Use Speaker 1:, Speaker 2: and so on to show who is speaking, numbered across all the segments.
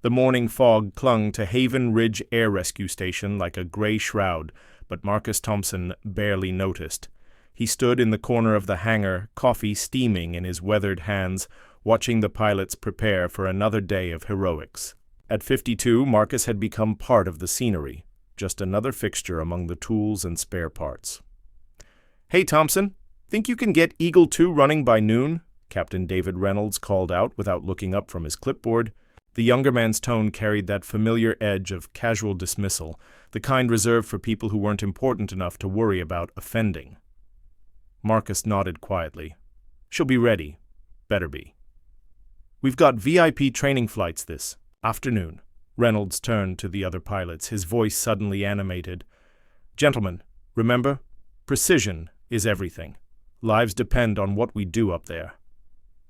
Speaker 1: The morning fog clung to Haven Ridge Air Rescue Station like a gray shroud, but Marcus Thompson barely noticed. He stood in the corner of the hangar, coffee steaming in his weathered hands, watching the pilots prepare for another day of heroics. At 52, Marcus had become part of the scenery, just another fixture among the tools and spare parts. "Hey, Thompson, think you can get Eagle 2 running by noon?" Captain David Reynolds called out without looking up from his clipboard. The younger man's tone carried that familiar edge of casual dismissal, the kind reserved for people who weren't important enough to worry about offending. Marcus nodded quietly. "She'll be ready. Better be." "We've got VIP training flights this afternoon." Reynolds turned to the other pilots, his voice suddenly animated. "Gentlemen, remember, precision is everything. Lives depend on what we do up there."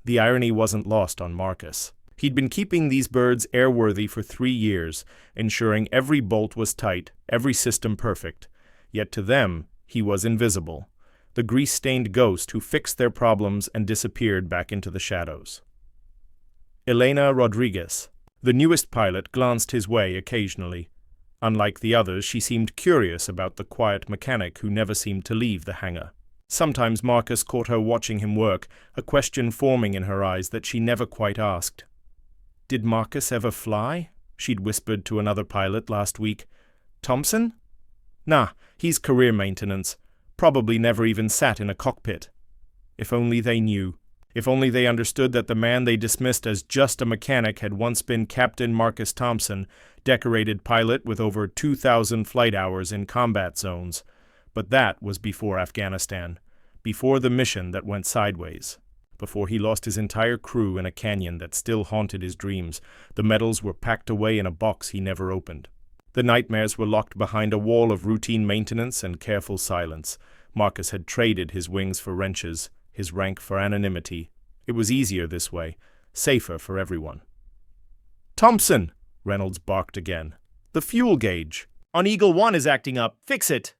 Speaker 1: The irony wasn't lost on Marcus. He'd been keeping these birds airworthy for 3 years, ensuring every bolt was tight, every system perfect. Yet to them, he was invisible, the grease-stained ghost who fixed their problems and disappeared back into the shadows. Elena Rodriguez, the newest pilot, glanced his way occasionally. Unlike the others, she seemed curious about the quiet mechanic who never seemed to leave the hangar. Sometimes Marcus caught her watching him work, a question forming in her eyes that she never quite asked. "Did Marcus ever fly?" she'd whispered to another pilot last week. "Thompson? Nah, he's career maintenance. Probably never even sat in a cockpit." If only they knew. If only they understood that the man they dismissed as just a mechanic had once been Captain Marcus Thompson, decorated pilot with over 2,000 flight hours in combat zones. But that was before Afghanistan, before the mission that went sideways, before he lost his entire crew in a canyon that still haunted his dreams. The medals were packed away in a box he never opened. The nightmares were locked behind a wall of routine maintenance and careful silence. Marcus had traded his wings for wrenches, his rank for anonymity. It was easier this way, safer for everyone. "Thompson!" Reynolds barked again. "The fuel gauge on Eagle 1 is acting up. Fix it!"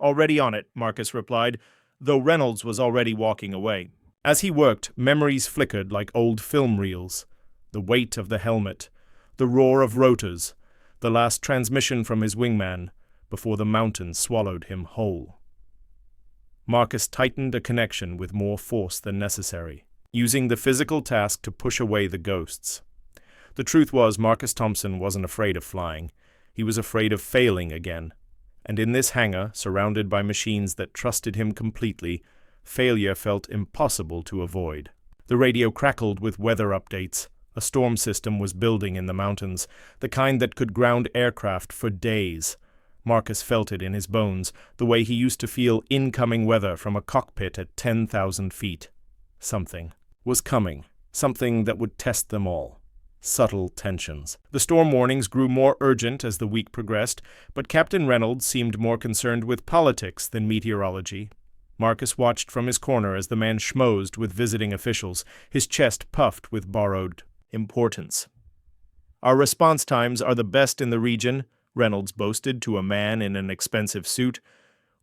Speaker 1: "Already on it," Marcus replied, though Reynolds was already walking away. As he worked, memories flickered like old film reels. The weight of the helmet, the roar of rotors, the last transmission from his wingman, before the mountains swallowed him whole. Marcus tightened a connection with more force than necessary, using the physical task to push away the ghosts. The truth was, Marcus Thompson wasn't afraid of flying. He was afraid of failing again. And in this hangar, surrounded by machines that trusted him completely, failure felt impossible to avoid. The radio crackled with weather updates. A storm system was building in the mountains, the kind that could ground aircraft for days. Marcus felt it in his bones, the way he used to feel incoming weather from a cockpit at 10,000 feet. Something was coming, something that would test them all. Subtle tensions. The storm warnings grew more urgent as the week progressed, but Captain Reynolds seemed more concerned with politics than meteorology. Marcus watched from his corner as the man schmozzed with visiting officials, his chest puffed with borrowed importance. "Our response times are the best in the region," Reynolds boasted to a man in an expensive suit.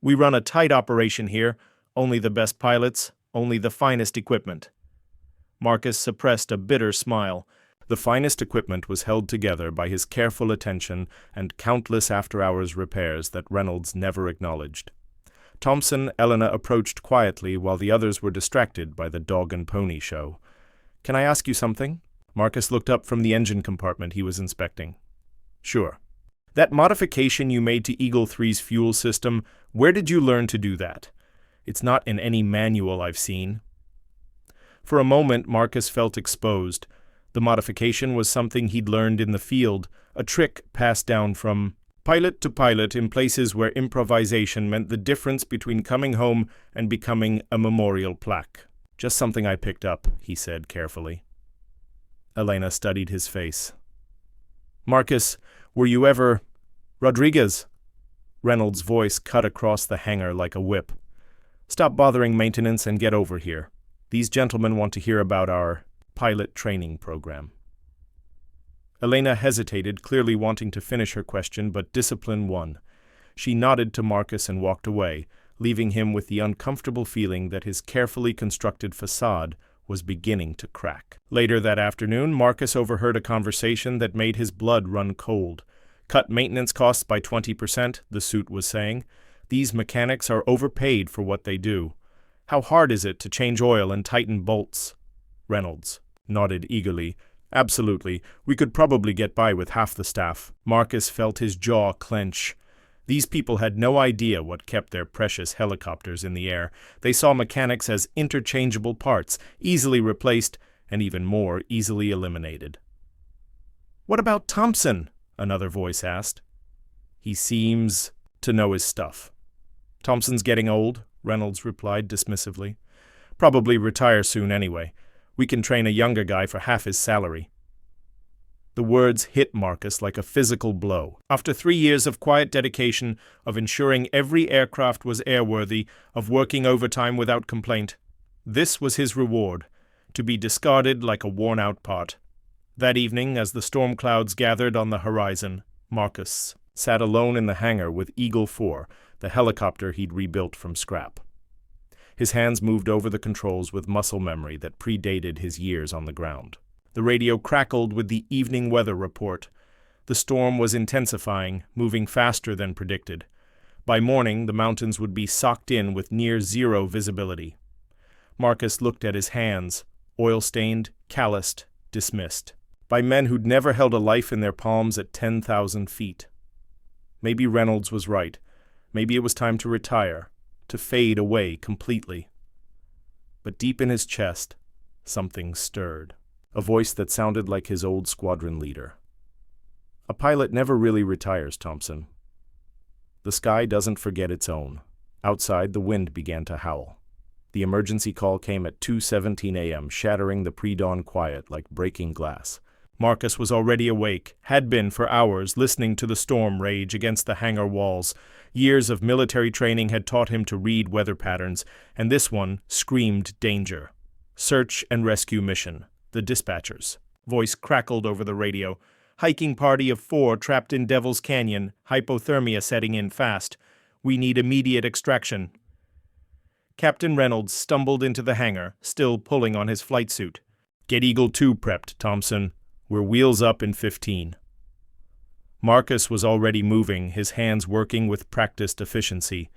Speaker 1: "We run a tight operation here, only the best pilots, only the finest equipment." Marcus suppressed a bitter smile. The finest equipment was held together by his careful attention and countless after-hours repairs that Reynolds never acknowledged. Thompson Elena approached quietly while the others were distracted by the dog and pony show. "Can I ask you something?" Marcus looked up from the engine compartment he was inspecting. "Sure." "That modification you made to Eagle 3's fuel system, where did you learn to do that? It's not in any manual I've seen." For a moment, Marcus felt exposed. The modification was something he'd learned in the field, a trick passed down from pilot to pilot in places where improvisation meant the difference between coming home and becoming a memorial plaque. "Just something I picked up," he said carefully. Elena studied his face. "Marcus, were you ever—" "Rodriguez!" Reynolds' voice cut across the hangar like a whip. "Stop bothering maintenance and get over here. These gentlemen want to hear about our pilot training program." Elena hesitated, clearly wanting to finish her question, but discipline won. She nodded to Marcus and walked away, leaving him with the uncomfortable feeling that his carefully constructed facade was beginning to crack. Later that afternoon, Marcus overheard a conversation that made his blood run cold. "Cut maintenance costs by 20%, the suit was saying. "These mechanics are overpaid for what they do. How hard is it to change oil and tighten bolts?" Reynolds nodded eagerly. "Absolutely. We could probably get by with half the staff." Marcus felt his jaw clench. These people had no idea what kept their precious helicopters in the air. They saw mechanics as interchangeable parts, easily replaced and even more easily eliminated. "What about Thompson?" another voice asked. "He seems to know his stuff." "Thompson's getting old," Reynolds replied dismissively. "Probably retire soon anyway. We can train a younger guy for half his salary." The words hit Marcus like a physical blow. After 3 years of quiet dedication, of ensuring every aircraft was airworthy, of working overtime without complaint, this was his reward, to be discarded like a worn-out part. That evening, as the storm clouds gathered on the horizon, Marcus sat alone in the hangar with Eagle 4, the helicopter he'd rebuilt from scrap. His hands moved over the controls with muscle memory that predated his years on the ground. The radio crackled with the evening weather report. The storm was intensifying, moving faster than predicted. By morning, the mountains would be socked in with near-zero visibility. Marcus looked at his hands, oil-stained, calloused, dismissed, by men who'd never held a life in their palms at 10,000 feet. Maybe Reynolds was right. Maybe it was time to retire, to fade away completely. But deep in his chest, something stirred. A voice that sounded like his old squadron leader. "A pilot never really retires, Thompson. The sky doesn't forget its own." Outside, the wind began to howl. The emergency call came at 2:17 a.m., shattering the pre-dawn quiet like breaking glass. Marcus was already awake, had been for hours, listening to the storm rage against the hangar walls. Years of military training had taught him to read weather patterns, and this one screamed danger. "Search and rescue mission. The dispatchers." Voice crackled over the radio. "Hiking party of 4 trapped in Devil's Canyon. Hypothermia setting in fast. We need immediate extraction." Captain Reynolds stumbled into the hangar, still pulling on his flight suit. "Get Eagle 2 prepped, Thompson. We're wheels up in 15. Marcus was already moving, his hands working with practiced efficiency.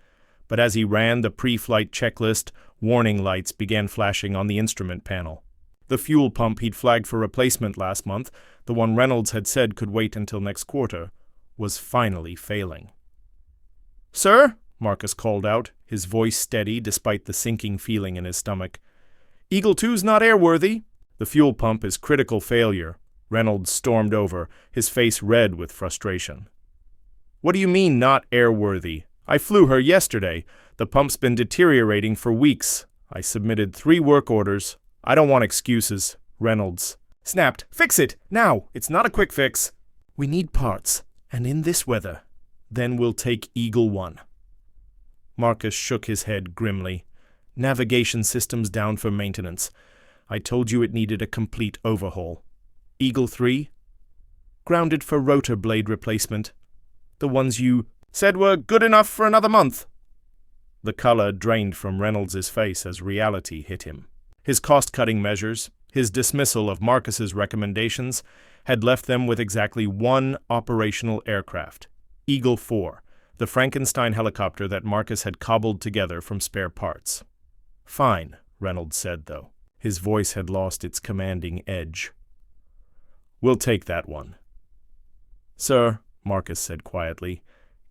Speaker 1: But as he ran the pre-flight checklist, warning lights began flashing on the instrument panel. The fuel pump he'd flagged for replacement last month, the one Reynolds had said could wait until next quarter, was finally failing. "Sir?" Marcus called out, his voice steady despite the sinking feeling in his stomach. "Eagle 2's not airworthy." "The fuel pump is critical failure." Reynolds stormed over, his face red with frustration. "What do you mean, not airworthy? I flew her yesterday. The pump's been deteriorating for weeks. I submitted 3 work orders. I don't want excuses." Reynolds snapped. "Fix it! Now! It's not a quick fix." "We need parts, and in this weather. Then we'll take Eagle 1. Marcus shook his head grimly. "Navigation systems down for maintenance. I told you it needed a complete overhaul. Eagle 3? Grounded for rotor blade replacement. The ones you said were good enough for another month." The color drained from Reynolds' face as reality hit him. His cost-cutting measures, his dismissal of Marcus's recommendations, had left them with exactly 1 operational aircraft, Eagle 4, the Frankenstein helicopter that Marcus had cobbled together from spare parts. "Fine," Reynolds said, though. His voice had lost its commanding edge. "We'll take that one." "Sir," Marcus said quietly,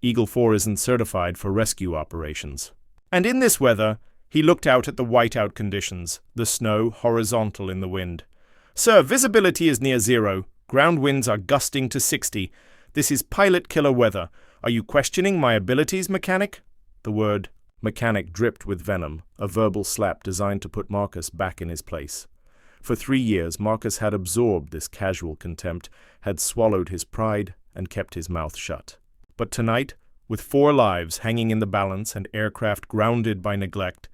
Speaker 1: "Eagle 4 isn't certified for rescue operations." And in this weather, he looked out at the whiteout conditions, the snow horizontal in the wind. "Sir, visibility is near 0. Ground winds are gusting to 60. This is pilot-killer weather. Are you questioning my abilities, mechanic?" The word mechanic dripped with venom, a verbal slap designed to put Marcus back in his place. For 3 years, Marcus had absorbed this casual contempt, had swallowed his pride, and kept his mouth shut. But tonight, with 4 lives hanging in the balance and aircraft grounded by neglect,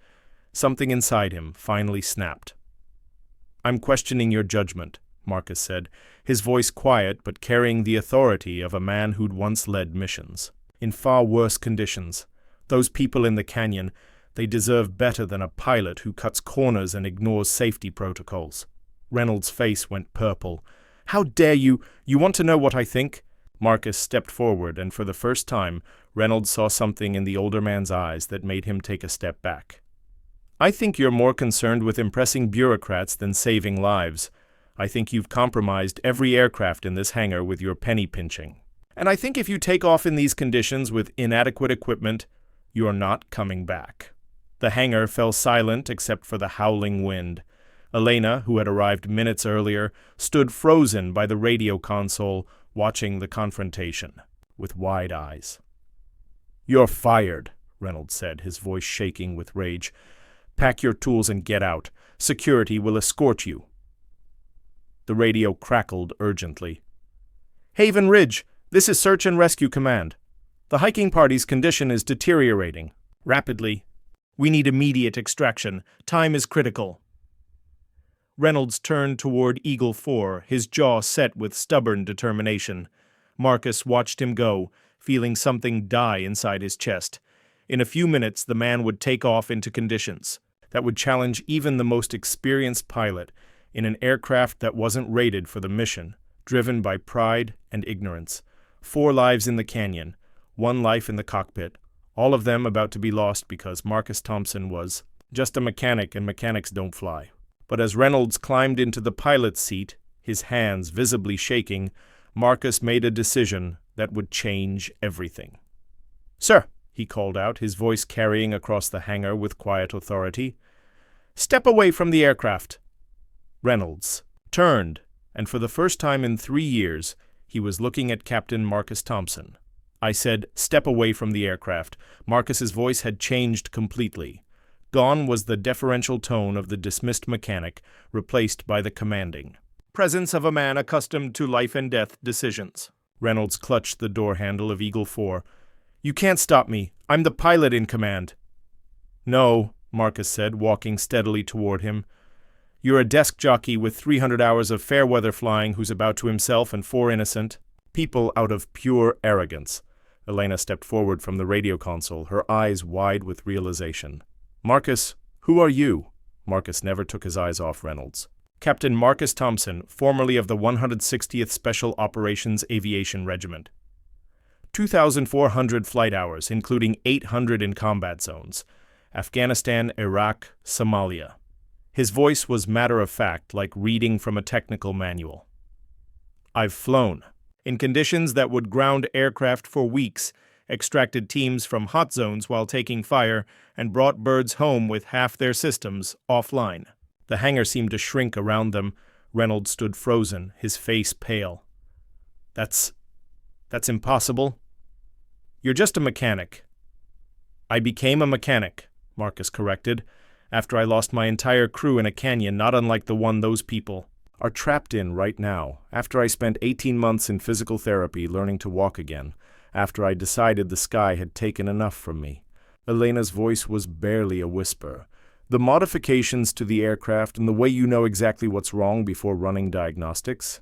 Speaker 1: something inside him finally snapped. "I'm questioning your judgment," Marcus said, his voice quiet but carrying the authority of a man who'd once led missions. "In far worse conditions. Those people in the canyon, They deserve better than a pilot who cuts corners and ignores safety protocols. Reynolds' face went purple. How dare you? You want to know what I think? Marcus stepped forward, and for the first time, Reynolds saw something in the older man's eyes that made him take a step back. I think you're more concerned with impressing bureaucrats than saving lives. I think you've compromised every aircraft in this hangar with your penny pinching. And I think if you take off in these conditions with inadequate equipment, you're not coming back. The hangar fell silent except for the howling wind. Elena, who had arrived minutes earlier, stood frozen by the radio console, watching the confrontation, with wide eyes. "You're fired," Reynolds said, his voice shaking with rage. "Pack your tools and get out. Security will escort you." The radio crackled urgently. "Haven Ridge, this is Search and Rescue Command. The hiking party's condition is deteriorating rapidly. We need immediate extraction. Time is critical." Reynolds turned toward Eagle 4, his jaw set with stubborn determination. Marcus watched him go, feeling something die inside his chest. In a few minutes, the man would take off into conditions that would challenge even the most experienced pilot in an aircraft that wasn't rated for the mission, driven by pride and ignorance. 4 lives in the canyon, 1 life in the cockpit, all of them about to be lost because Marcus Thompson was just a mechanic, and mechanics don't fly. But as Reynolds climbed into the pilot's seat, his hands visibly shaking, Marcus made a decision that would change everything. "Sir," he called out, his voice carrying across the hangar with quiet authority, "step away from the aircraft." Reynolds turned, and for the first time in 3 years, he was looking at Captain Marcus Thompson. I said, "Step away from the aircraft." Marcus's voice had changed completely. Gone was the deferential tone of the dismissed mechanic, replaced by the commanding presence of a man accustomed to life-and-death decisions. Reynolds clutched the door handle of Eagle 4. "You can't stop me. I'm the pilot in command." "No," Marcus said, walking steadily toward him. "You're a desk jockey with 300 hours of fair-weather flying who's about to himself and 4 innocent people out of pure arrogance." Elena stepped forward from the radio console, her eyes wide with realization. "Marcus, who are you?" Marcus never took his eyes off Reynolds. "Captain Marcus Thompson, formerly of the 160th Special Operations Aviation Regiment. 2,400 flight hours, including 800 in combat zones. Afghanistan, Iraq, Somalia." His voice was matter-of-fact, like reading from a technical manual. "I've flown in conditions that would ground aircraft for weeks, extracted teams from hot zones while taking fire, and brought birds home with half their systems offline." The hangar seemed to shrink around them. Reynolds stood frozen, his face pale. That's impossible." "You're just a mechanic." "I became a mechanic," Marcus corrected, "after I lost my entire crew in a canyon not unlike the one those people are trapped in right now, after I spent 18 months in physical therapy learning to walk again, after I decided the sky had taken enough from me." Elena's voice was barely a whisper. "The modifications to the aircraft and the way you know exactly what's wrong before running diagnostics.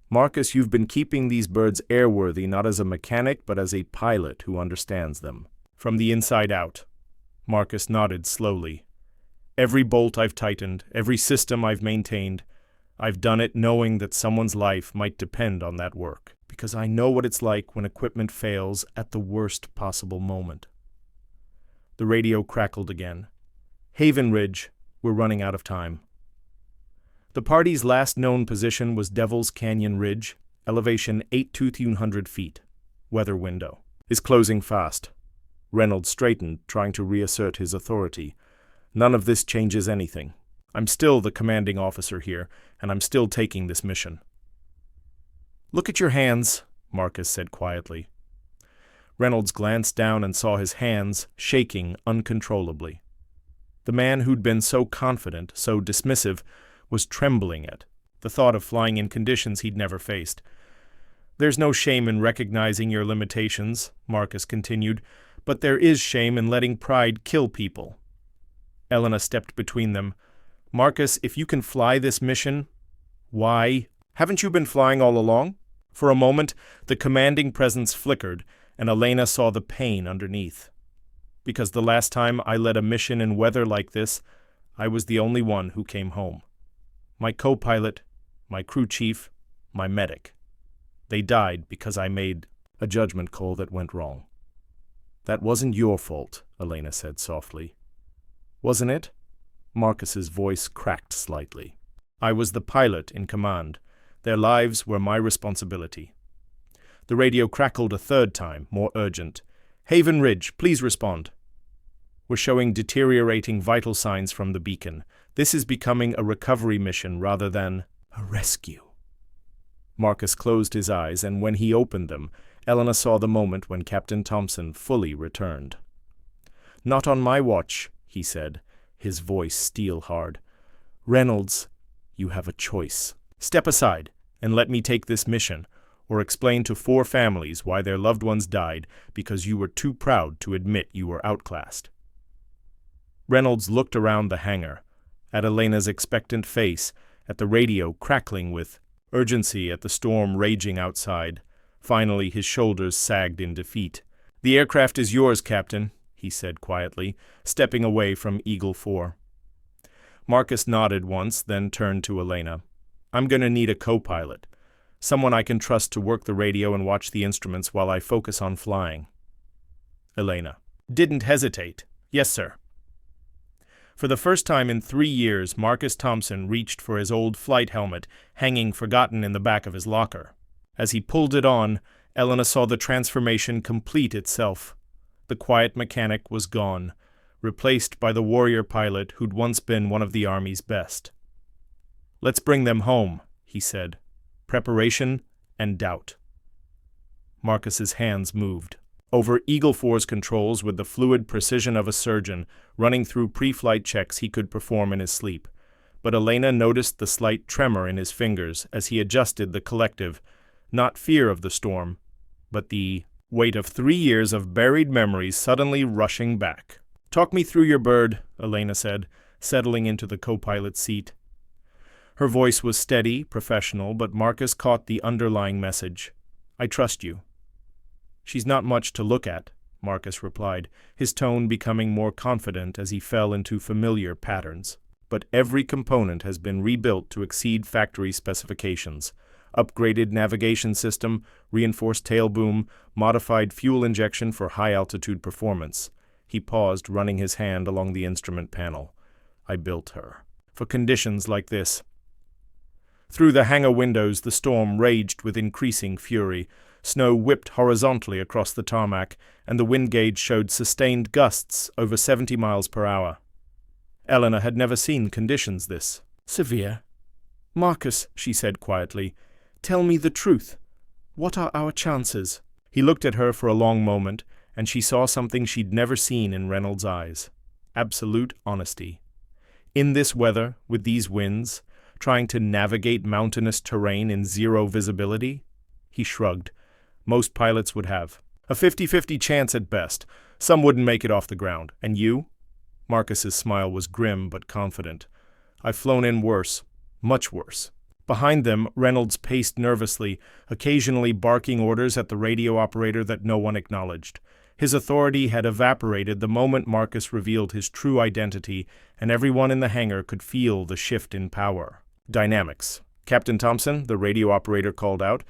Speaker 1: Marcus, you've been keeping these birds airworthy not as a mechanic but as a pilot who understands them. From the inside out." Marcus nodded slowly. "Every bolt I've tightened, every system I've maintained, I've done it knowing that someone's life might depend on that work, because I know what it's like when equipment fails at the worst possible moment." The radio crackled again. "Haven Ridge, we're running out of time." The party's last known position was Devil's Canyon Ridge, elevation 8,200 feet. Weather window is closing fast. Reynolds straightened, trying to reassert his authority. "None of this changes anything. I'm still the commanding officer here, and I'm still taking this mission." "Look at your hands," Marcus said quietly. Reynolds glanced down and saw his hands shaking uncontrollably. The man who'd been so confident, so dismissive, was trembling at the thought of flying in conditions he'd never faced. "There's no shame in recognizing your limitations," Marcus continued, "but there is shame in letting pride kill people." Elena stepped between them. "Marcus, if you can fly this mission, why? Haven't you been flying all along?" For a moment, the commanding presence flickered, and Elena saw the pain underneath. because the last time I led a mission in weather like this, I was the only one who came home. My co-pilot, my crew chief, my medic. They died because I made a judgment call that went wrong. That wasn't your fault, Elena said softly. Wasn't it? Marcus's voice cracked slightly. I was the pilot in command. Their lives were my responsibility. The radio crackled a third time, more urgent. Haven Ridge, please respond. We're showing deteriorating vital signs from the beacon. This is becoming a recovery mission rather than a rescue. Marcus closed his eyes, and when he opened them, Elena saw the moment when Captain Thompson fully returned. Not on my watch, he said, his voice steel-hard. Reynolds, you have a choice. Step aside and let me take this mission, or explain to 4 families why their loved ones died because you were too proud to admit you were outclassed. Reynolds looked around the hangar, at Elena's expectant face, at the radio crackling with urgency at the storm raging outside. Finally, his shoulders sagged in defeat. The aircraft is yours, Captain, he said quietly, stepping away from Eagle 4. Marcus nodded once, then turned to Elena. I'm going to need a co-pilot. Someone I can trust to work the radio and watch the instruments while I focus on flying. Elena didn't hesitate. Yes, sir. For the first time in 3 years, Marcus Thompson reached for his old flight helmet, hanging forgotten in the back of his locker. As he pulled it on, Elena saw the transformation complete itself. The quiet mechanic was gone, replaced by the warrior pilot who'd once been one of the Army's best. Let's bring them home, he said. Preparation and doubt. Marcus's hands moved. Over Eagle 4's controls with the fluid precision of a surgeon, running through pre-flight checks he could perform in his sleep. But Elena noticed the slight tremor in his fingers as he adjusted the collective, not fear of the storm, but the weight of 3 years of buried memories suddenly rushing back. Talk me through your bird, Elena said, settling into the co-pilot seat. Her voice was steady, professional, but Marcus caught the underlying message. I trust you. She's not much to look at, Marcus replied, his tone becoming more confident as he fell into familiar patterns. But every component has been rebuilt to exceed factory specifications. Upgraded navigation system, reinforced tail boom, modified fuel injection for high-altitude performance. He paused, running his hand along the instrument panel. I built her. For conditions like this. Through the hangar windows, the storm raged with increasing fury. Snow whipped horizontally across the tarmac, and the wind gauge showed sustained gusts over 70 miles per hour. Elena had never seen conditions this severe. Marcus, she said quietly, tell me the truth. What are our chances? He looked at her for a long moment, and she saw something she'd never seen in Reynolds' eyes. Absolute honesty. In this weather, with these winds, trying to navigate mountainous terrain in zero visibility? He shrugged. Most pilots would have. A 50-50 chance at best. Some wouldn't make it off the ground. And you? Marcus's smile was grim but confident. I've flown in worse. Much worse. Behind them, Reynolds paced nervously, occasionally barking orders at the radio operator that no one acknowledged. His authority had evaporated the moment Marcus revealed his true identity, and everyone in the hangar could feel the shift in power. Dynamics. Captain Thompson, the radio operator called out,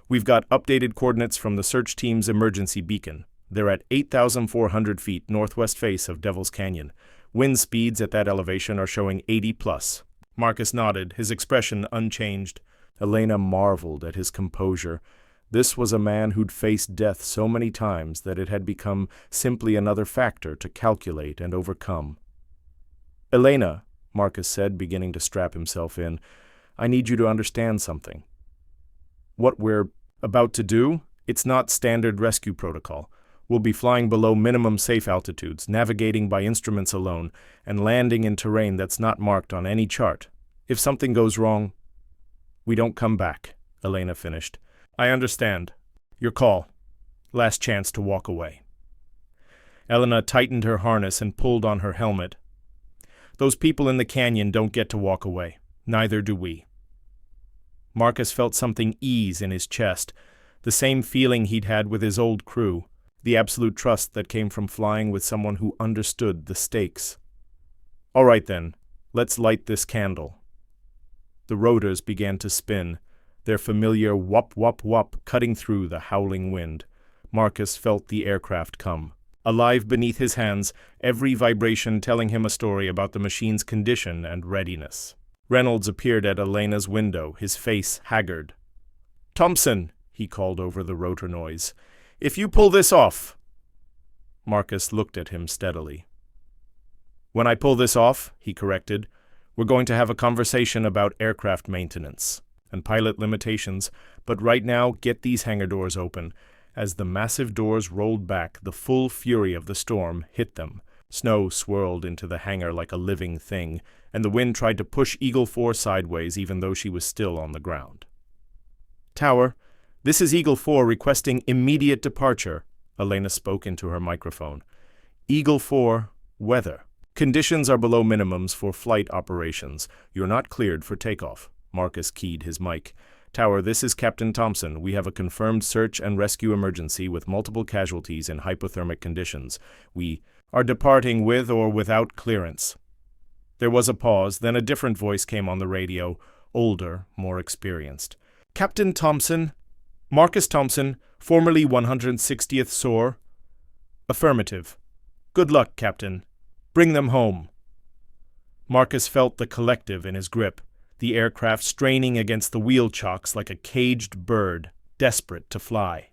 Speaker 1: we've got updated coordinates from the search team's emergency beacon. They're at 8,400 feet northwest face of Devil's Canyon. Wind speeds at that elevation are showing 80+. Marcus nodded, his expression unchanged. Elena marveled at his composure. This was a man who'd faced death so many times that it had become simply another factor to calculate and overcome. Elena, Marcus said, beginning to strap himself in, I need you to understand something. What we're about to do, it's not standard rescue protocol. We'll be flying below minimum safe altitudes, navigating by instruments alone, and landing in terrain that's not marked on any chart. If something goes wrong, we don't come back, Elena finished. I understand. Your call. Last chance to walk away. Elena tightened her harness and pulled on her helmet. Those people in the canyon don't get to walk away. Neither do we. Marcus felt something ease in his chest, the same feeling he'd had with his old crew. the absolute trust that came from flying with someone who understood the stakes. "All right then, let's light this candle." The rotors began to spin, their familiar whop whop whop cutting through the howling wind. Marcus felt the aircraft come. Alive beneath his hands, every vibration telling him a story about the machine's condition and readiness. Reynolds appeared at Elena's window, his face haggard. "Thompson," he called over the rotor noise, "if you pull this off." Marcus looked at him steadily. "When I pull this off," he corrected, "we're going to have a conversation about aircraft maintenance and pilot limitations, but right now get these hangar doors open." As the massive doors rolled back, the full fury of the storm hit them. Snow swirled into the hangar like a living thing, and the wind tried to push Eagle 4 sideways even though she was still on the ground. "Tower, this is Eagle 4 requesting immediate departure," Elena spoke into her microphone. "Eagle 4, weather. Conditions are below minimums for flight operations. You're not cleared for takeoff." Marcus keyed his mic. "Tower, this is Captain Thompson. We have a confirmed search and rescue emergency with multiple casualties in hypothermic conditions. We are departing with or without clearance." There was a pause, then a different voice came on the radio, older, more experienced. "Captain Thompson? Marcus Thompson, formerly 160th SOAR?" "Affirmative. Good luck, Captain. Bring them home." Marcus felt the collective in his grip, the aircraft straining against the wheel chocks like a caged bird, desperate to fly.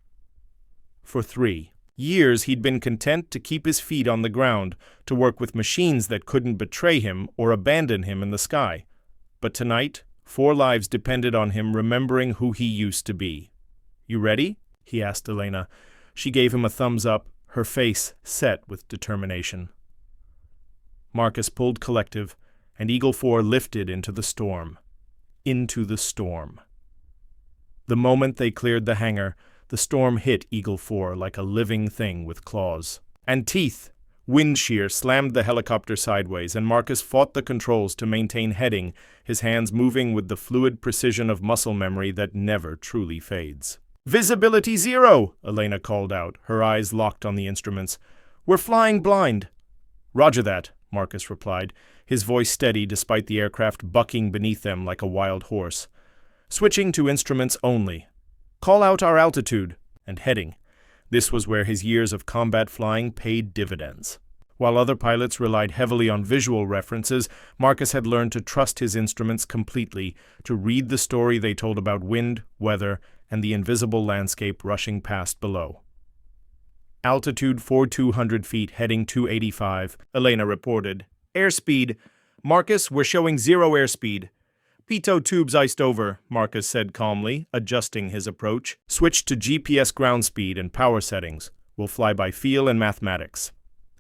Speaker 1: For 3 years he'd been content to keep his feet on the ground, to work with machines that couldn't betray him or abandon him in the sky. But tonight, 4 lives depended on him remembering who he used to be. "You ready?" he asked Elena. She gave him a thumbs up, her face set with determination. Marcus pulled collective, and Eagle 4 lifted into the storm. Into the storm. The moment they cleared the hangar, the storm hit Eagle 4 like a living thing with claws and teeth. Wind shear slammed the helicopter sideways, and Marcus fought the controls to maintain heading, his hands moving with the fluid precision of muscle memory that never truly fades. "Visibility 0, Elena called out, her eyes locked on the instruments. "We're flying blind." "Roger that," Marcus replied, his voice steady despite the aircraft bucking beneath them like a wild horse. "Switching to instruments only. Call out our altitude and heading." This was where his years of combat flying paid dividends. While other pilots relied heavily on visual references, Marcus had learned to trust his instruments completely, to read the story they told about wind, weather, and the invisible landscape rushing past below. "Altitude 4,200 feet, heading 285, Elena reported. "Airspeed. Marcus, we're showing 0 airspeed." "Pitot tubes iced over," Marcus said calmly, adjusting his approach. "Switch to GPS ground speed and power settings. We'll fly by feel and mathematics."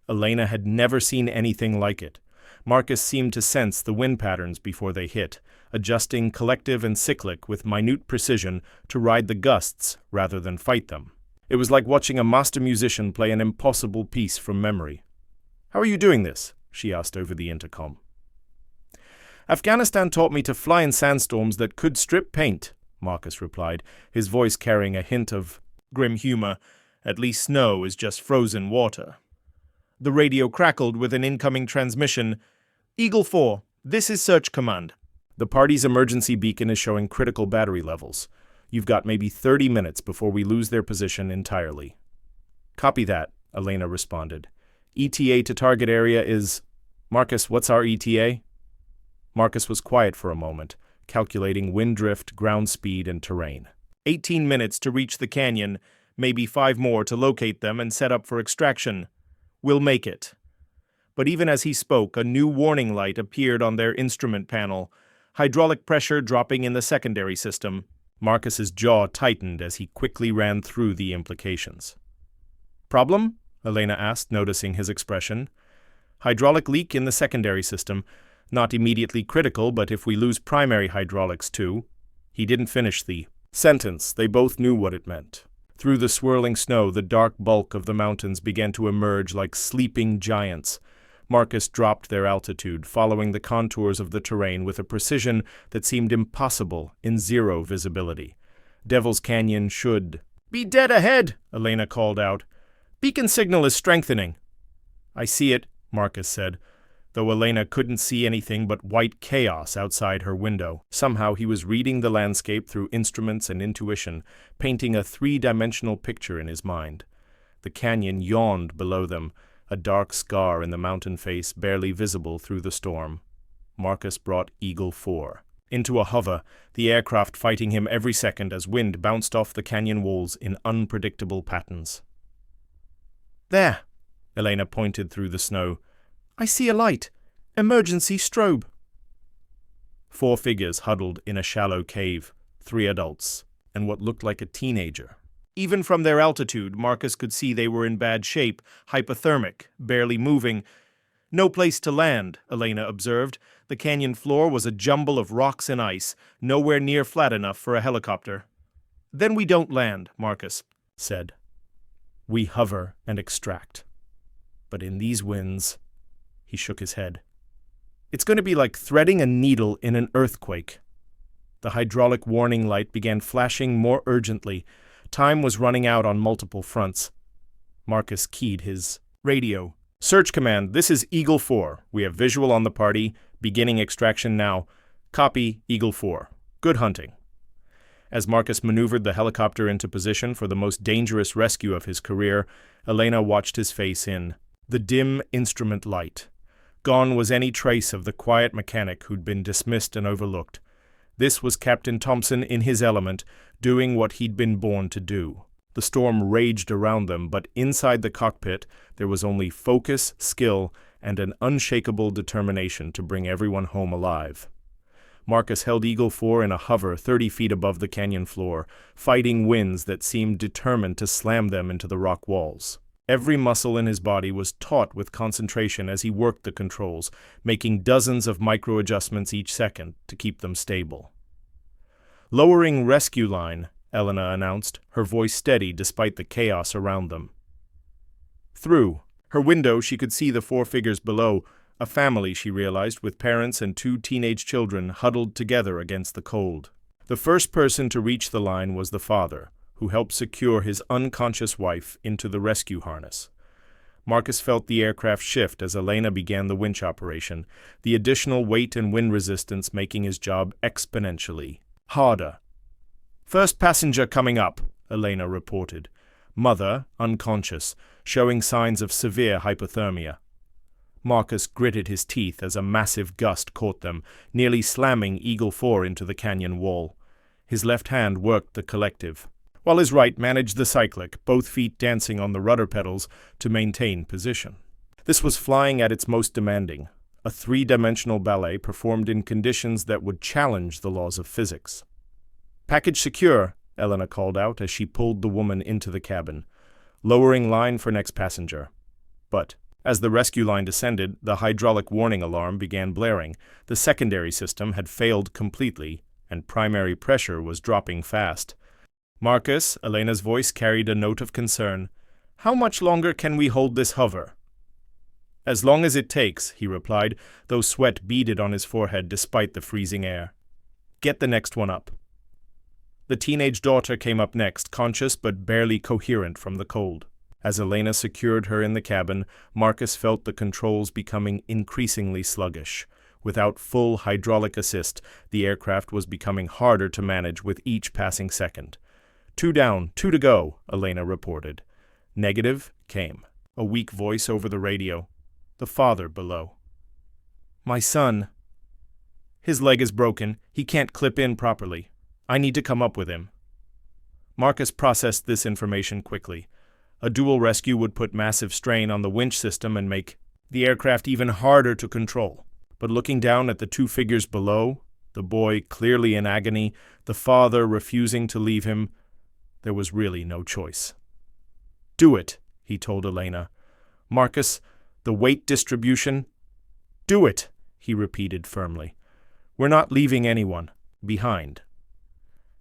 Speaker 1: Elena had never seen anything like it. Marcus seemed to sense the wind patterns before they hit, adjusting collective and cyclic with minute precision to ride the gusts rather than fight them. It was like watching a master musician play an impossible piece from memory. "How are you doing this?" she asked over the intercom. "Afghanistan taught me to fly in sandstorms that could strip paint," Marcus replied, his voice carrying a hint of grim humor. "At least snow is just frozen water." The radio crackled with an incoming transmission. "Eagle 4, this is Search Command. The party's emergency beacon is showing critical battery levels. You've got maybe 30 minutes before we lose their position entirely." "Copy that," Elena responded. "ETA to target area is—" "Marcus, what's our ETA?" Marcus was quiet for a moment, calculating wind drift, ground speed, and terrain. 18 minutes to reach the canyon, maybe 5 more to locate them and set up for extraction. We'll make it." But even as he spoke, a new warning light appeared on their instrument panel, hydraulic pressure dropping in the secondary system. Marcus's jaw tightened as he quickly ran through the implications. "Problem?" Elena asked, noticing his expression. "Hydraulic leak in the secondary system. Not immediately critical, but if we lose primary hydraulics too." He didn't finish the sentence. They both knew what it meant. Through the swirling snow, the dark bulk of the mountains began to emerge like sleeping giants. Marcus dropped their altitude, following the contours of the terrain with a precision that seemed impossible in 0 visibility. Devil's Canyon should be dead ahead, Elena called out. Beacon signal is strengthening. I see it, Marcus said, though Elena couldn't see anything but white chaos outside her window. Somehow he was reading the landscape through instruments and intuition, painting a three-dimensional picture in his mind. The canyon yawned below them, a dark scar in the mountain face barely visible through the storm. Marcus brought Eagle 4 into a hover, the aircraft fighting him every second as wind bounced off the canyon walls in unpredictable patterns. There, Elena pointed through the snow. I see a light. Emergency strobe. 4 figures huddled in a shallow cave, 3 adults, and what looked like a teenager. Even from their altitude, Marcus could see they were in bad shape, hypothermic, barely moving. No place to land, Elena observed. The canyon floor was a jumble of rocks and ice, nowhere near flat enough for a helicopter. Then we don't land, Marcus said. We hover and extract. But in these winds, he shook his head. It's going to be like threading a needle in an earthquake. The hydraulic warning light began flashing more urgently. Time was running out on multiple fronts. Marcus keyed his radio. Search command, this is Eagle 4. We have visual on the party. Beginning extraction now. Copy, Eagle 4. Good hunting. As Marcus maneuvered the helicopter into position for the most dangerous rescue of his career, Elena watched his face in the dim instrument light. Gone was any trace of the quiet mechanic who'd been dismissed and overlooked. This was Captain Thompson in his element, doing what he'd been born to do. The storm raged around them, but inside the cockpit there was only focus, skill, and an unshakable determination to bring everyone home alive. Marcus held Eagle 4 in a hover 30 feet above the canyon floor, fighting winds that seemed determined to slam them into the rock walls. Every muscle in his body was taut with concentration as he worked the controls, making dozens of micro-adjustments each second to keep them stable. Lowering rescue line, Elena announced, her voice steady despite the chaos around them. Through her window, she could see the 4 figures below, a family, she realized, with parents and 2 teenage children huddled together against the cold. The first person to reach the line was the father, who helped secure his unconscious wife into the rescue harness. Marcus felt the aircraft shift as Elena began the winch operation, the additional weight and wind resistance making his job exponentially harder. First passenger coming up, Elena reported. Mother, unconscious, showing signs of severe hypothermia. Marcus gritted his teeth as a massive gust caught them, nearly slamming Eagle 4 into the canyon wall. His left hand worked the collective, while his right managed the cyclic, both feet dancing on the rudder pedals to maintain position. This was flying at its most demanding, a 3-dimensional ballet performed in conditions that would challenge the laws of physics. Package secure, Elena called out as she pulled the woman into the cabin, lowering line for next passenger. But as the rescue line descended, the hydraulic warning alarm began blaring. The secondary system had failed completely, and primary pressure was dropping fast. Marcus, Elena's voice carried a note of concern. How much longer can we hold this hover? As long as it takes, he replied, though sweat beaded on his forehead despite the freezing air. Get the next one up. The teenage daughter came up next, conscious but barely coherent from the cold. As Elena secured her in the cabin, Marcus felt the controls becoming increasingly sluggish. Without full hydraulic assist, the aircraft was becoming harder to manage with each passing second. 2 down, 2 to go, Elena reported. Negative came, a weak voice over the radio. The father below. My son. His leg is broken. He can't clip in properly. I need to come up with him. Marcus processed this information quickly. A dual rescue would put massive strain on the winch system and make the aircraft even harder to control. But looking down at the 2 figures below, the boy clearly in agony, the father refusing to leave him, there was really no choice. Do it, he told Elena. Marcus, the weight distribution. Do it, he repeated firmly. We're not leaving anyone behind.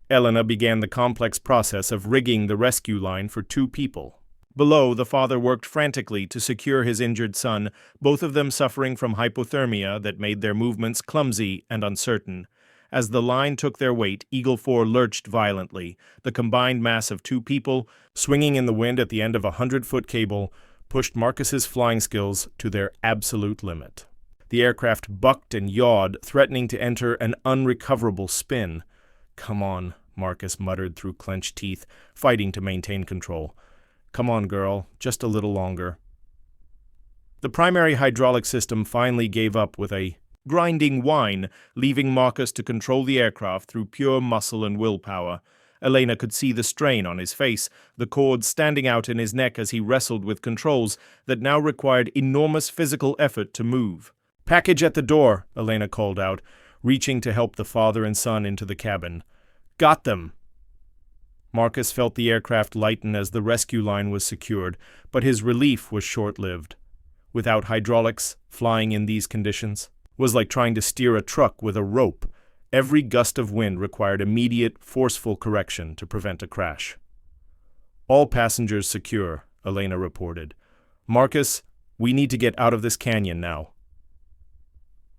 Speaker 1: Elena began the complex process of rigging the rescue line for 2 people. Below, the father worked frantically to secure his injured son, both of them suffering from hypothermia that made their movements clumsy and uncertain. As the line took their weight, Eagle 4 lurched violently. The combined mass of two people, swinging in the wind at the end of a 100-foot cable, pushed Marcus's flying skills to their absolute limit. The aircraft bucked and yawed, threatening to enter an unrecoverable spin. "Come on," Marcus muttered through clenched teeth, fighting to maintain control. "Come on, girl, just a little longer." The primary hydraulic system finally gave up with a grinding whine, leaving Marcus to control the aircraft through pure muscle and willpower. Elena could see the strain on his face, the cords standing out in his neck as he wrestled with controls that now required enormous physical effort to move. "Package at the door," Elena called out, reaching to help the father and son into the cabin. "Got them!" Marcus felt the aircraft lighten as the rescue line was secured, but his relief was short-lived. Without hydraulics, flying in these conditions was like trying to steer a truck with a rope. Every gust of wind required immediate, forceful correction to prevent a crash. "All passengers secure," Elena reported. "Marcus, we need to get out of this canyon now."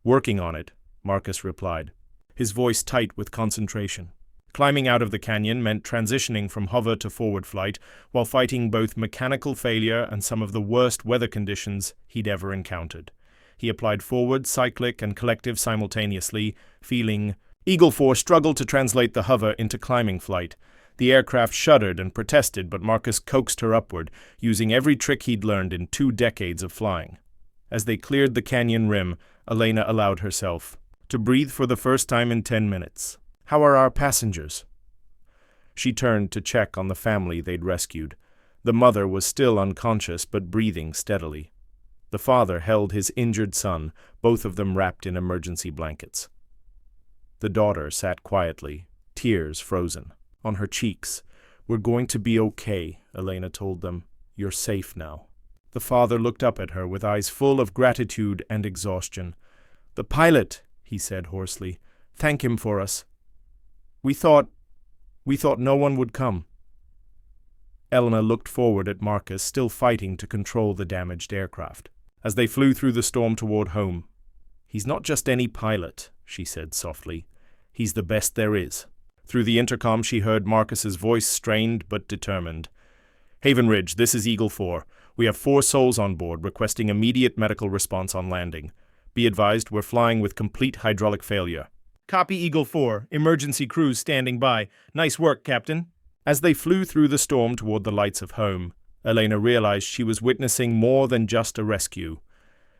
Speaker 1: "Working on it," Marcus replied, his voice tight with concentration. Climbing out of the canyon meant transitioning from hover to forward flight while fighting both mechanical failure and some of the worst weather conditions he'd ever encountered. He applied forward, cyclic, and collective simultaneously, feeling. Eagle 4 struggled to translate the hover into climbing flight. The aircraft shuddered and protested, but Marcus coaxed her upward, using every trick he'd learned in 2 decades of flying. As they cleared the canyon rim, Elena allowed herself to breathe for the first time in 10 minutes. "How are our passengers?" She turned to check on the family they'd rescued. The mother was still unconscious but breathing steadily. The father held his injured son, both of them wrapped in emergency blankets. The daughter sat quietly, tears frozen on her cheeks. "We're going to be okay," Elena told them. "You're safe now." The father looked up at her with eyes full of gratitude and exhaustion. "The pilot," he said hoarsely. "Thank him for us. We thought no one would come." Elena looked forward at Marcus, still fighting to control the damaged aircraft. As they flew through the storm toward home, "He's not just any pilot," she said softly. "He's the best there is." Through the intercom she heard Marcus's voice, strained but determined. "Haven Ridge, this is Eagle 4. We have 4 souls on board requesting immediate medical response on landing. Be advised, we're flying with complete hydraulic failure." "Copy, Eagle 4. Emergency crews standing by. Nice work, Captain." As they flew through the storm toward the lights of home, Elena realized she was witnessing more than just a rescue.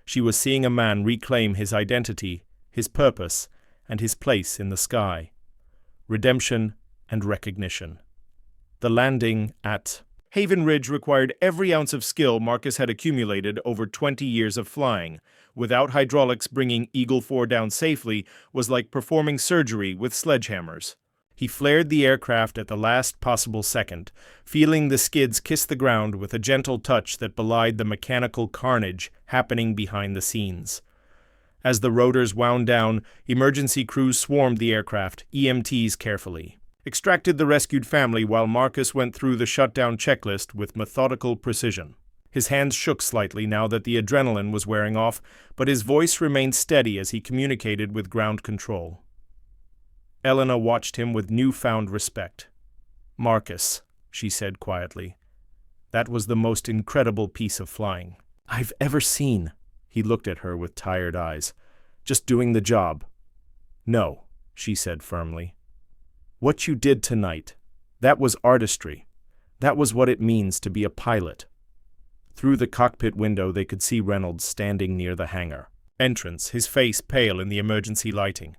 Speaker 1: She was seeing a man reclaim his identity, his purpose, and his place in the sky. Redemption and recognition. The landing at Haven Ridge required every ounce of skill Marcus had accumulated over 20 years of flying. Without hydraulics, bringing Eagle 4 down safely was like performing surgery with sledgehammers. He flared the aircraft at the last possible second, feeling the skids kiss the ground with a gentle touch that belied the mechanical carnage happening behind the scenes. As the rotors wound down, emergency crews swarmed the aircraft, EMTs carefully extracted the rescued family while Marcus went through the shutdown checklist with methodical precision. His hands shook slightly now that the adrenaline was wearing off, but his voice remained steady as he communicated with ground control. Elena watched him with newfound respect. "Marcus," she said quietly, "that was the most incredible piece of flying I've ever seen." He looked at her with tired eyes. "Just doing the job." "No," she said firmly. "What you did tonight, that was artistry. That was what it means to be a pilot." Through the cockpit window they could see Reynolds standing near the hangar entrance, his face pale in the emergency lighting.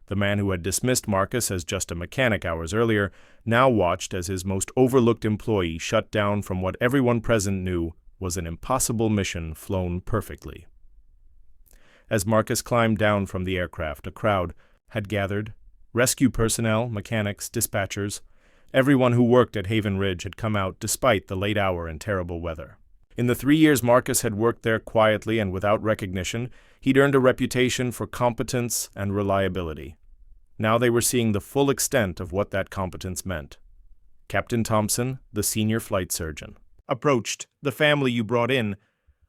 Speaker 1: The man who had dismissed Marcus as just a mechanic hours earlier now watched as his most overlooked employee shut down from what everyone present knew was an impossible mission flown perfectly. As Marcus climbed down from the aircraft, a crowd had gathered. Rescue personnel, mechanics, dispatchers, everyone who worked at Haven Ridge had come out despite the late hour and terrible weather. In the 3 years Marcus had worked there quietly and without recognition, he'd earned a reputation for competence and reliability. Now they were seeing the full extent of what that competence meant. Captain Thompson, the senior flight surgeon, approached. "The family you brought in.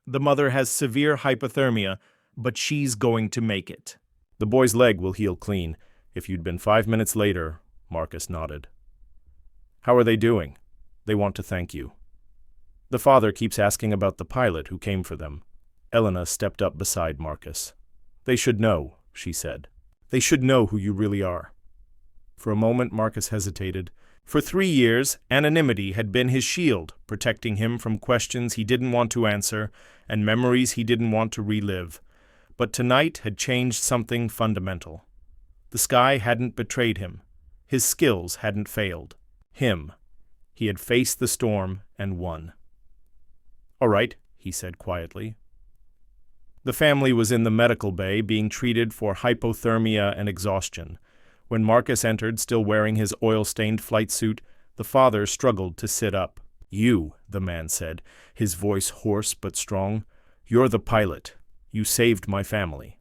Speaker 1: The mother has severe hypothermia, but she's going to make it. The boy's leg will heal clean. If you'd been 5 minutes later, Marcus nodded. How are they doing? They want to thank you. The father keeps asking about the pilot who came for them. Elena stepped up beside Marcus. They should know, she said. They should know who you really are. For a moment, Marcus hesitated. For 3 years, anonymity had been his shield, protecting him from questions he didn't want to answer and memories he didn't want to relive. But tonight had changed something fundamental. The sky hadn't betrayed him. His skills hadn't failed. Him. He had faced the storm and won. All right, he said quietly. The family was in the medical bay being treated for hypothermia and exhaustion. When Marcus entered, still wearing his oil-stained flight suit, the father struggled to sit up. You, the man said, his voice hoarse but strong. You're the pilot. You saved my family.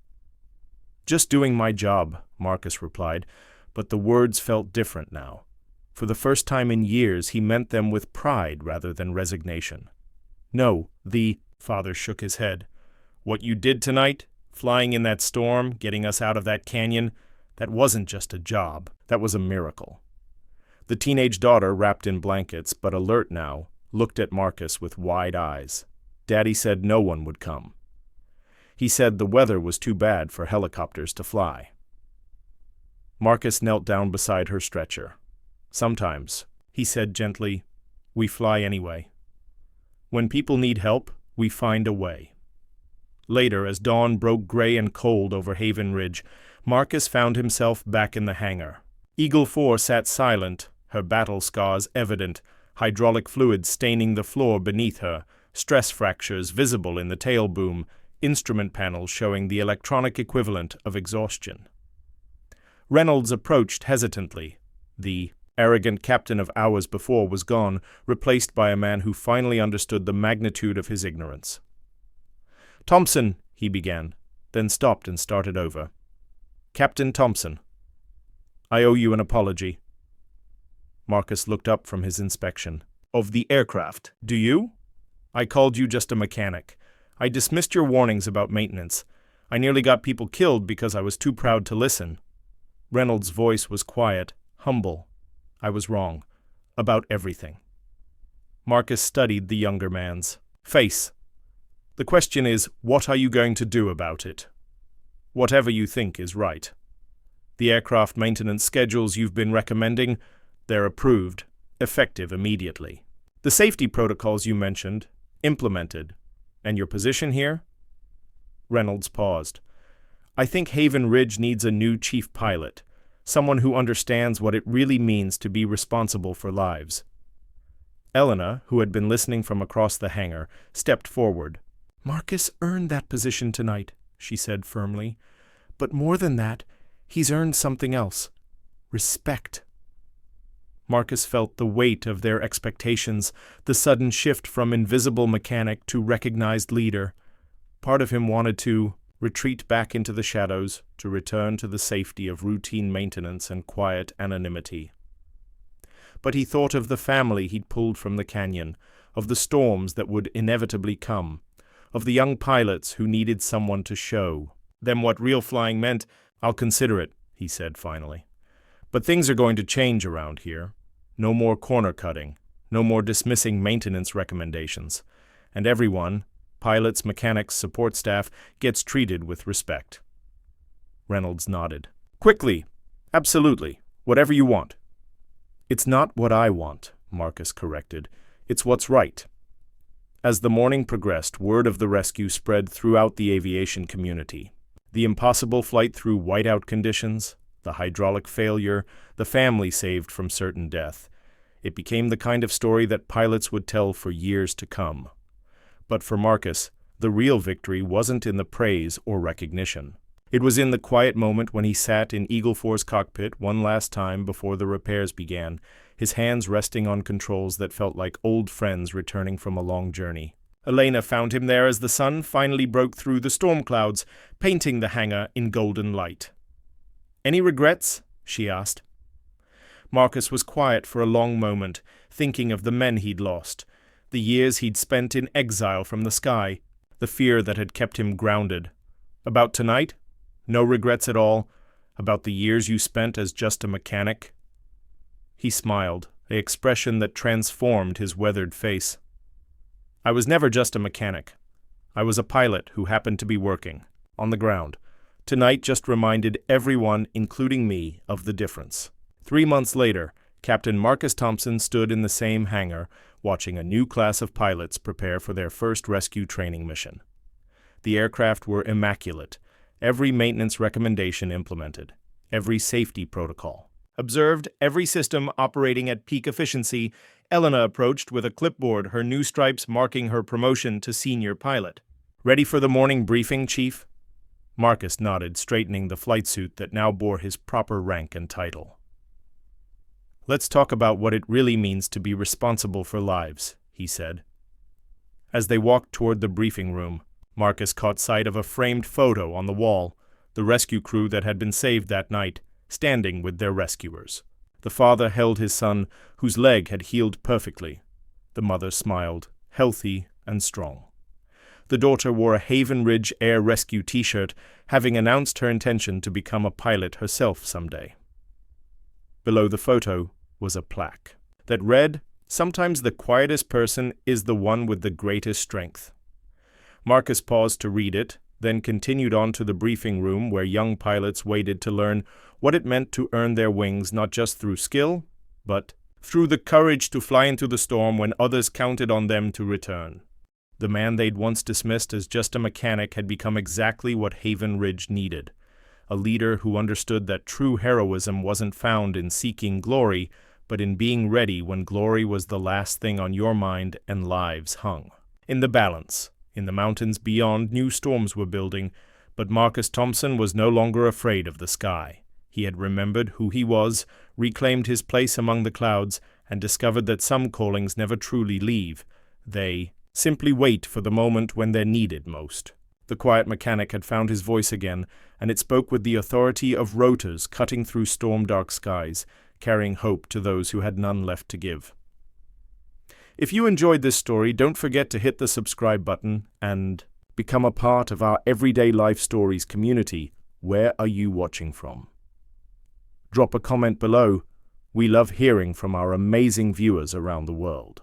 Speaker 1: Just doing my job, Marcus replied, but the words felt different now. For the first time in years, he meant them with pride rather than resignation. No, the father shook his head. What you did tonight, flying in that storm, getting us out of that canyon, that wasn't just a job, that was a miracle. The teenage daughter, wrapped in blankets, but alert now, looked at Marcus with wide eyes. Daddy said no one would come. He said the weather was too bad for helicopters to fly. Marcus knelt down beside her stretcher. Sometimes, he said gently, we fly anyway. When people need help, we find a way. Later, as dawn broke gray and cold over Haven Ridge, Marcus found himself back in the hangar. Eagle 4 sat silent, her battle scars evident, hydraulic fluid staining the floor beneath her, stress fractures visible in the tail boom, instrument panels showing the electronic equivalent of exhaustion. Reynolds approached hesitantly. The arrogant captain of hours before was gone, replaced by a man who finally understood the magnitude of his ignorance. Thompson, he began, then stopped and started over. Captain Thompson, I owe you an apology. Marcus looked up from his inspection. Of the aircraft, do you? I called you just a mechanic. I dismissed your warnings about maintenance. I nearly got people killed because I was too proud to listen. Reynolds' voice was quiet, humble. I was wrong. About everything. Marcus studied the younger man's face. The question is, what are you going to do about it? Whatever you think is right. The aircraft maintenance schedules you've been recommending, they're approved, effective immediately. The safety protocols you mentioned, implemented. And your position here? Reynolds paused. I think Haven Ridge needs a new chief pilot, someone who understands what it really means to be responsible for lives. Elena, who had been listening from across the hangar, stepped forward. Marcus earned that position tonight, she said firmly. But more than that, he's earned something else. Respect. Marcus felt the weight of their expectations, the sudden shift from invisible mechanic to recognized leader. Part of him wanted to retreat back into the shadows, to return to the safety of routine maintenance and quiet anonymity. But he thought of the family he'd pulled from the canyon, of the storms that would inevitably come, of the young pilots who needed someone to show them what real flying meant. I'll consider it, he said finally. But things are going to change around here. No more corner cutting, no more dismissing maintenance recommendations, and everyone, pilots, mechanics, support staff, gets treated with respect. Reynolds nodded. Quickly, absolutely, whatever you want. It's not what I want, Marcus corrected. It's what's right. As the morning progressed, word of the rescue spread throughout the aviation community. The impossible flight through whiteout conditions, the hydraulic failure, the family saved from certain death. It became the kind of story that pilots would tell for years to come. But for Marcus, the real victory wasn't in the praise or recognition. It was in the quiet moment when he sat in Eagle 4's cockpit one last time before the repairs began, his hands resting on controls that felt like old friends returning from a long journey. Elena found him there as the sun finally broke through the storm clouds, painting the hangar in golden light. Any regrets? She asked. Marcus was quiet for a long moment, thinking of the men he'd lost, the years he'd spent in exile from the sky, the fear that had kept him grounded. About tonight? No regrets at all. About the years you spent as just a mechanic?" He smiled, an expression that transformed his weathered face. "I was never just a mechanic. I was a pilot who happened to be working on the ground. Tonight just reminded everyone, including me, of the difference." 3 months later, Captain Marcus Thompson stood in the same hangar, watching a new class of pilots prepare for their first rescue training mission. The aircraft were immaculate, every maintenance recommendation implemented, every safety protocol observed, every system operating at peak efficiency. Elena approached with a clipboard, her new stripes marking her promotion to senior pilot. "Ready for the morning briefing, Chief?" Marcus nodded, straightening the flight suit that now bore his proper rank and title. "Let's talk about what it really means to be responsible for lives," he said. As they walked toward the briefing room, Marcus caught sight of a framed photo on the wall, the rescue crew that had been saved that night, standing with their rescuers. The father held his son, whose leg had healed perfectly. The mother smiled, healthy and strong. The daughter wore a Haven Ridge Air Rescue t-shirt, having announced her intention to become a pilot herself someday. Below the photo was a plaque that read, "Sometimes the quietest person is the one with the greatest strength." Marcus paused to read it, then continued on to the briefing room where young pilots waited to learn what it meant to earn their wings not just through skill, but through the courage to fly into the storm when others counted on them to return. The man they'd once dismissed as just a mechanic had become exactly what Haven Ridge needed, a leader who understood that true heroism wasn't found in seeking glory, but in being ready when glory was the last thing on your mind and lives hung. In the balance, in the mountains beyond, new storms were building, but Marcus Thompson was no longer afraid of the sky. He had remembered who he was, reclaimed his place among the clouds, and discovered that some callings never truly leave. They simply wait for the moment when they're needed most. The quiet mechanic had found his voice again, and it spoke with the authority of rotors cutting through storm-dark skies, carrying hope to those who had none left to give. If you enjoyed this story, don't forget to hit the subscribe button and become a part of our Everyday Life Stories community. Where are you watching from? Drop a comment below. We love hearing from our amazing viewers around the world.